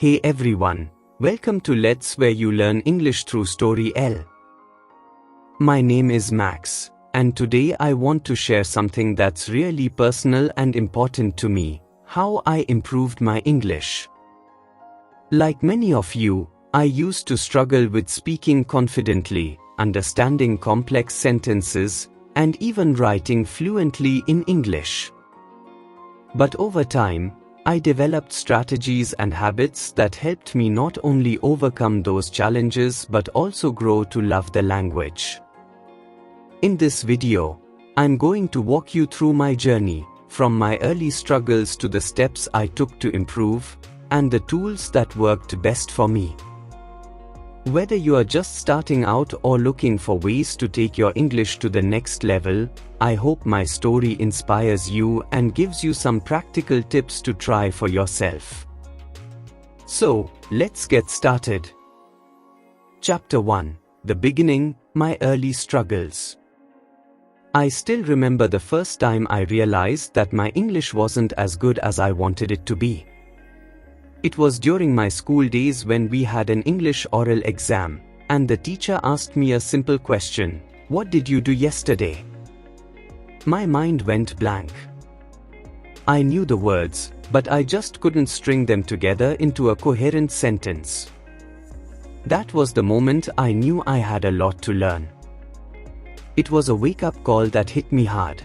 Hey everyone, welcome to Let's where you learn English through Story L. My name is Max, and today I want to share something that's really personal and important to me, how I improved my English. Like many of you, I used to struggle with speaking confidently, understanding complex sentences, and even writing fluently in English. But over time, I developed strategies and habits that helped me not only overcome those challenges but also grow to love the language. In this video, I'm going to walk you through my journey, from my early struggles to the steps I took to improve, and the tools that worked best for me. Whether you are just starting out or looking for ways to take your English to the next level, I hope my story inspires you and gives you some practical tips to try for yourself. So, let's get started. Chapter 1: The Beginning, My Early Struggles. I still remember the first time I realized that my English wasn't as good as I wanted it to be. It was during my school days when we had an English oral exam, and the teacher asked me a simple question: "What did you do yesterday?" My mind went blank. I knew the words, but I just couldn't string them together into a coherent sentence. That was the moment I knew I had a lot to learn. It was a wake-up call that hit me hard.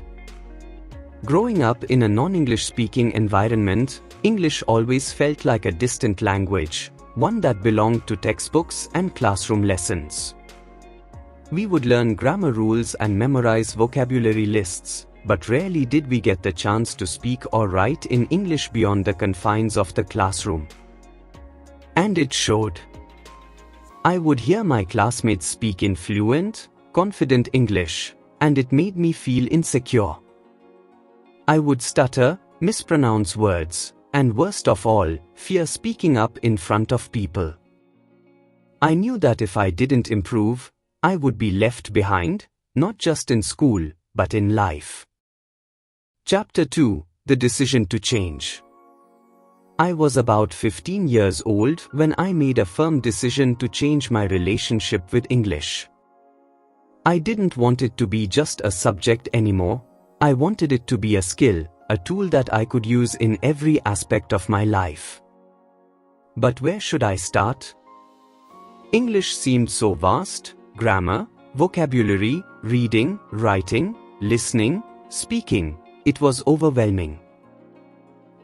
Growing up in a non-English speaking environment, English always felt like a distant language, one that belonged to textbooks and classroom lessons. We would learn grammar rules and memorize vocabulary lists, but rarely did we get the chance to speak or write in English beyond the confines of the classroom. And it showed. I would hear my classmates speak in fluent, confident English, and it made me feel insecure. I would stutter, mispronounce words, and worst of all, fear speaking up in front of people. I knew that if I didn't improve, I would be left behind, not just in school, but in life. Chapter 2: The Decision to Change. I was about 15 years old when I made a firm decision to change my relationship with English. I didn't want it to be just a subject anymore. I wanted it to be a skill, a tool that I could use in every aspect of my life. But where should I start? English seemed so vast: grammar, vocabulary, reading, writing, listening, speaking. It was overwhelming.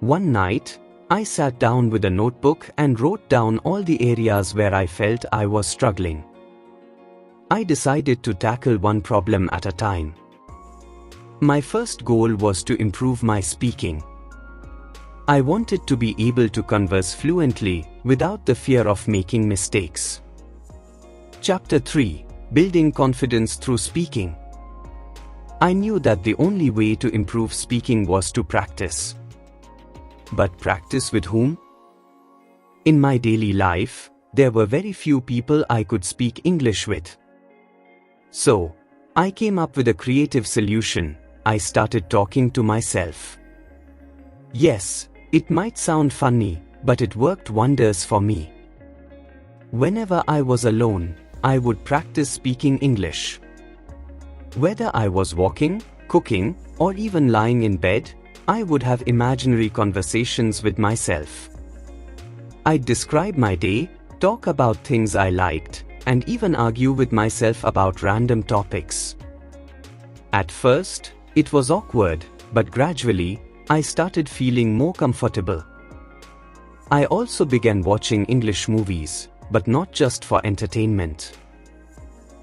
One night, I sat down with a notebook and wrote down all the areas where I felt I was struggling. I decided to tackle one problem at a time. My first goal was to improve my speaking. I wanted to be able to converse fluently, without the fear of making mistakes. Chapter 3: Building Confidence Through Speaking. I knew that the only way to improve speaking was to practice. But practice with whom? In my daily life, there were very few people I could speak English with. So, I came up with a creative solution. I started talking to myself. Yes, it might sound funny, but it worked wonders for me. Whenever I was alone, I would practice speaking English. Whether I was walking, cooking, or even lying in bed, I would have imaginary conversations with myself. I'd describe my day, talk about things I liked, and even argue with myself about random topics. At first, it was awkward, but gradually, I started feeling more comfortable. I also began watching English movies, but not just for entertainment.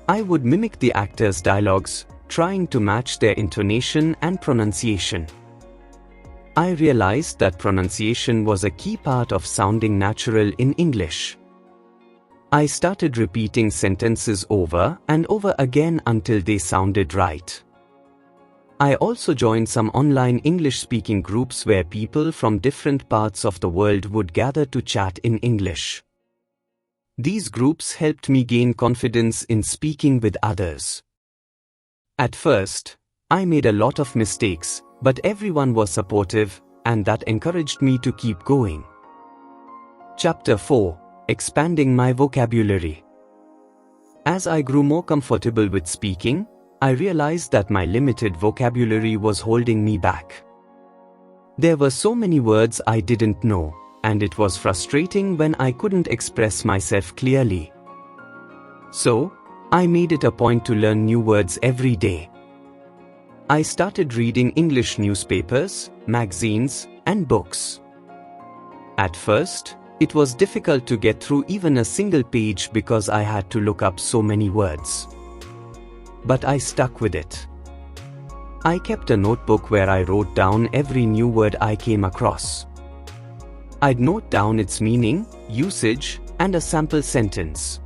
I would mimic the actors' dialogues, trying to match their intonation and pronunciation. I realized that pronunciation was a key part of sounding natural in English. I started repeating sentences over and over again until they sounded right. I also joined some online English-speaking groups where people from different parts of the world would gather to chat in English. These groups helped me gain confidence in speaking with others. At first, I made a lot of mistakes, but everyone was supportive, and that encouraged me to keep going. Chapter 4: Expanding my vocabulary. As I grew more comfortable with speaking, I realized that my limited vocabulary was holding me back. There were so many words I didn't know, and it was frustrating when I couldn't express myself clearly. So, I made it a point to learn new words every day. I started reading English newspapers, magazines, and books. At first, it was difficult to get through even a single page because I had to look up so many words. But I stuck with it. I kept a notebook where I wrote down every new word I came across. I'd note down its meaning, usage, and a sample sentence.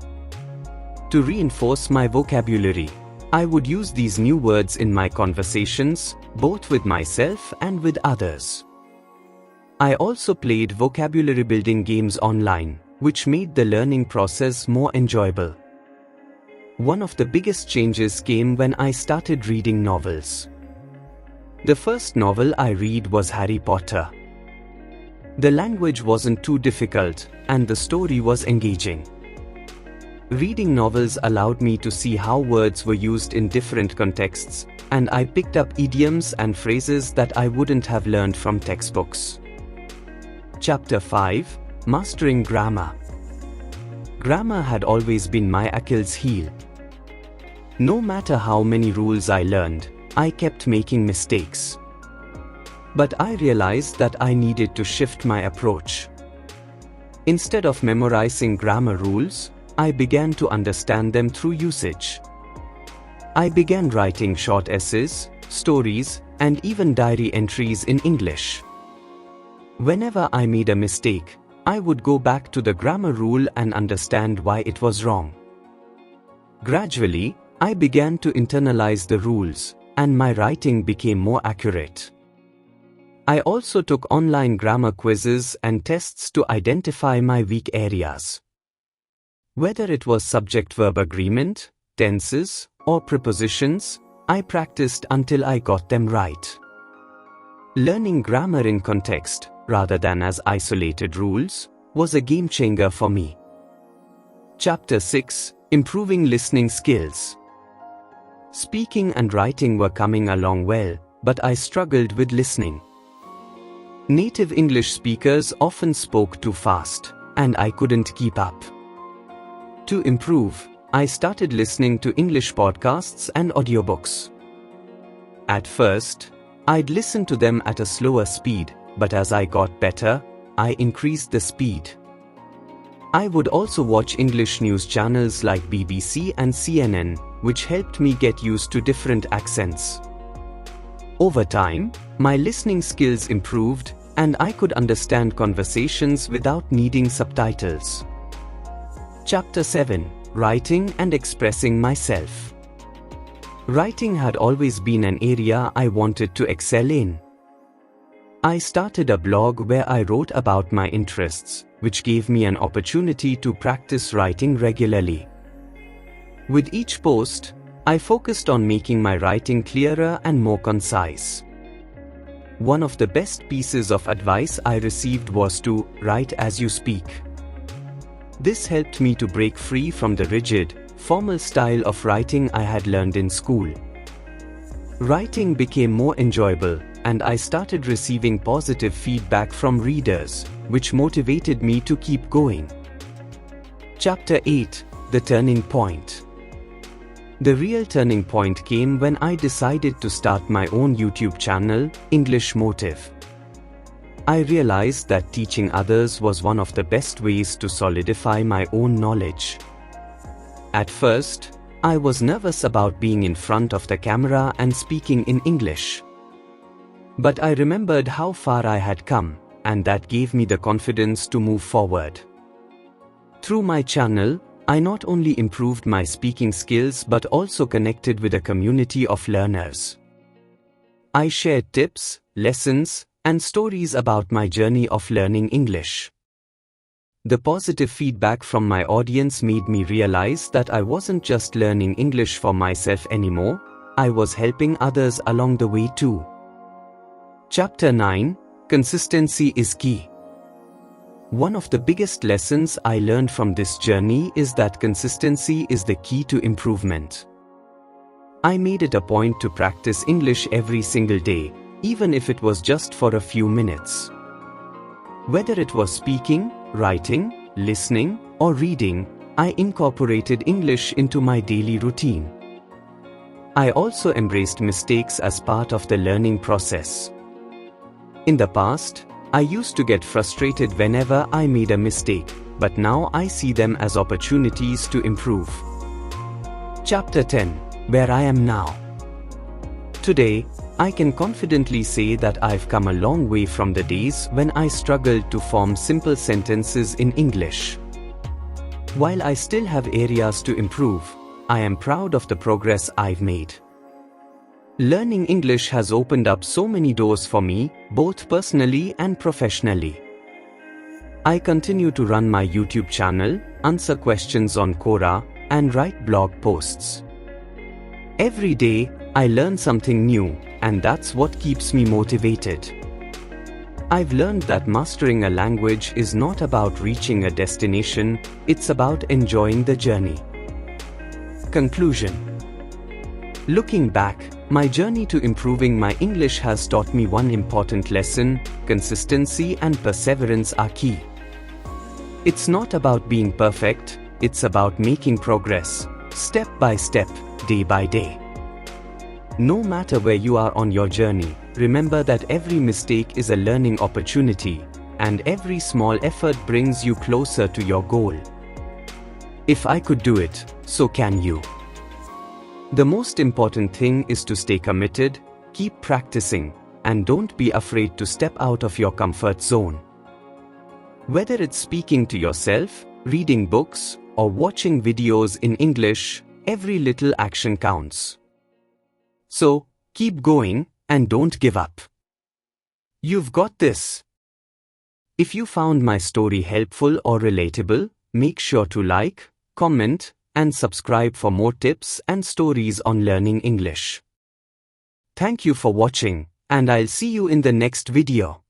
To reinforce my vocabulary, I would use these new words in my conversations, both with myself and with others. I also played vocabulary building games online, which made the learning process more enjoyable. One of the biggest changes came when I started reading novels. The first novel I read was Harry Potter. The language wasn't too difficult, and the story was engaging. Reading novels allowed me to see how words were used in different contexts, and I picked up idioms and phrases that I wouldn't have learned from textbooks. Chapter 5: Mastering Grammar. Grammar had always been my Achilles heel. No matter how many rules I learned, I kept making mistakes. But I realized that I needed to shift my approach. Instead of memorizing grammar rules, I began to understand them through usage. I began writing short essays, stories, and even diary entries in English. Whenever I made a mistake, I would go back to the grammar rule and understand why it was wrong. Gradually, I began to internalize the rules, and my writing became more accurate. I also took online grammar quizzes and tests to identify my weak areas. Whether it was subject-verb agreement, tenses, or prepositions, I practiced until I got them right. Learning grammar in context, rather than as isolated rules, was a game-changer for me. Chapter 6: Improving Listening Skills. Speaking and writing were coming along well, but I struggled with listening. Native English speakers often spoke too fast, and I couldn't keep up. To improve, I started listening to English podcasts and audiobooks. At first, I'd listen to them at a slower speed, but as I got better, I increased the speed. I would also watch English news channels like BBC and CNN, which helped me get used to different accents. Over time, my listening skills improved, and I could understand conversations without needing subtitles. Chapter 7: Writing and Expressing Myself. Writing had always been an area I wanted to excel in. I started a blog where I wrote about my interests, which gave me an opportunity to practice writing regularly. With each post, I focused on making my writing clearer and more concise. One of the best pieces of advice I received was to write as you speak. This helped me to break free from the rigid, formal style of writing I had learned in school. Writing became more enjoyable, and I started receiving positive feedback from readers, which motivated me to keep going. Chapter 8: The Turning Point. The real turning point came when I decided to start my own YouTube channel, English Motive. I realized that teaching others was one of the best ways to solidify my own knowledge. At first, I was nervous about being in front of the camera and speaking in English. But I remembered how far I had come, and that gave me the confidence to move forward. Through my channel, I not only improved my speaking skills but also connected with a community of learners. I shared tips, lessons, and stories about my journey of learning English. The positive feedback from my audience made me realize that I wasn't just learning English for myself anymore, I was helping others along the way too. Chapter 9: Consistency is Key. One of the biggest lessons I learned from this journey is that consistency is the key to improvement. I made it a point to practice English every single day, even if it was just for a few minutes. Whether it was speaking, writing, listening, or reading, I incorporated English into my daily routine. I also embraced mistakes as part of the learning process. In the past, I used to get frustrated whenever I made a mistake, but now I see them as opportunities to improve. Chapter 10: Where I am now. Today, I can confidently say that I've come a long way from the days when I struggled to form simple sentences in English. While I still have areas to improve, I am proud of the progress I've made. Learning English has opened up so many doors for me, both personally and professionally. I continue to run my YouTube channel, answer questions on Quora, and write blog posts. Every day, I learn something new, and that's what keeps me motivated. I've learned that mastering a language is not about reaching a destination, it's about enjoying the journey. Conclusion. Looking back, my journey to improving my English has taught me one important lesson: consistency and perseverance are key. It's not about being perfect, it's about making progress, step by step, day by day. No matter where you are on your journey, remember that every mistake is a learning opportunity, and every small effort brings you closer to your goal. If I could do it, so can you. The most important thing is to stay committed, keep practicing, and don't be afraid to step out of your comfort zone. Whether it's speaking to yourself, reading books, or watching videos in English, every little action counts. So, keep going, and don't give up. You've got this. If you found my story helpful or relatable, make sure to like, comment, and subscribe for more tips and stories on learning English. Thank you for watching, and I'll see you in the next video.